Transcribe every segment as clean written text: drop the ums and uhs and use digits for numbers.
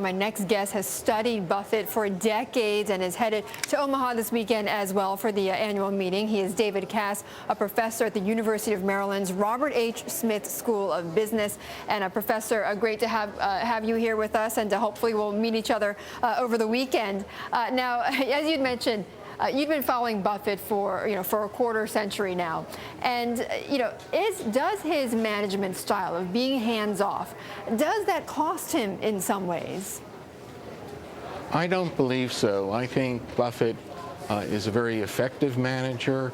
My next guest has studied Buffett for decades and is headed to Omaha this weekend as well for the annual meeting. He is David Kass, a professor at the University of Maryland's Robert H. Smith School of Business. And Professor, great to have you here with us, and hopefully we'll meet each other over the weekend. Now, as you'd mentioned, you've been following Buffett for a quarter century now, and does his management style of being hands-off, does that cost him in some ways? I don't believe so. I think Buffett is a very effective manager.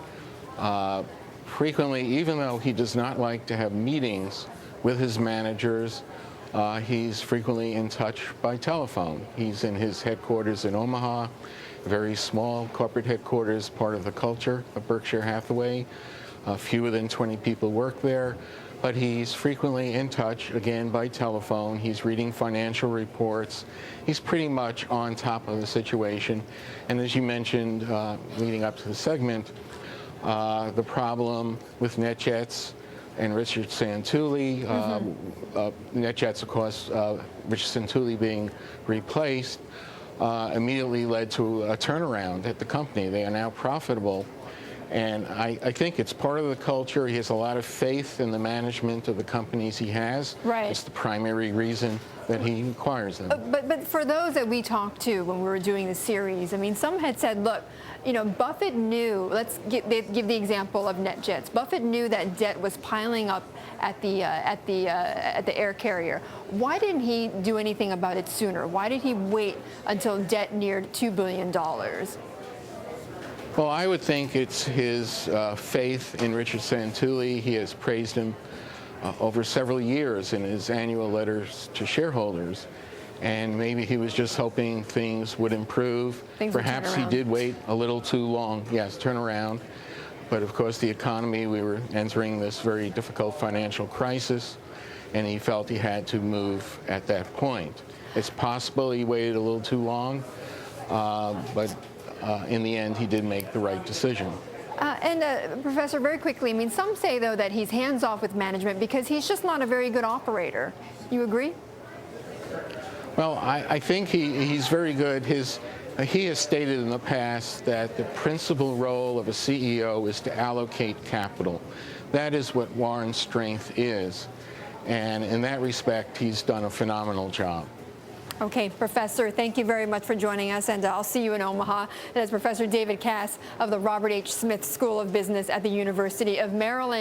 Frequently, even though he does not like to have meetings with his managers, he's frequently in touch by telephone. He's in his headquarters in Omaha, very small corporate headquarters, part of the culture of Berkshire Hathaway. Fewer than 20 people work there, but he's frequently in touch, again, by telephone. He's reading financial reports. He's pretty much on top of the situation. And as you mentioned, leading up to the segment, the problem with NetJets and Richard Santulli, NetJets, of course, Richard Santulli being replaced, immediately led to a turnaround at the company. They are now profitable. And I think it's part of the culture. He has a lot of faith in the management of the companies he has. Right. It's the primary reason that he acquires them. But for those that we talked to when we were doing the series, I mean, some had said, look, Buffett knew, let's give the example of NetJets. Buffett knew that debt was piling up at the air carrier. Why didn't he do anything about it sooner? Why did he wait until debt neared $2 billion? Well, I would think it's his faith in Richard Santulli. He has praised him over several years in his annual letters to shareholders. And maybe he was just hoping things would improve. Perhaps he did wait a little too long. Yes, turn around. But of course, the economy, we were entering this very difficult financial crisis, and he felt he had to move at that point. It's possible he waited a little too long, but in the end, he did make the right decision. Professor, very quickly, I mean, some say, though, that he's hands-off with management because he's just not a very good operator. You agree? Well, I think he's very good. He has stated in the past that the principal role of a CEO is to allocate capital. That is what Warren's strength is. And in that respect, he's done a phenomenal job. Okay, Professor, thank you very much for joining us, and I'll see you in Omaha. That is Professor David Kass of the Robert H. Smith School of Business at the University of Maryland.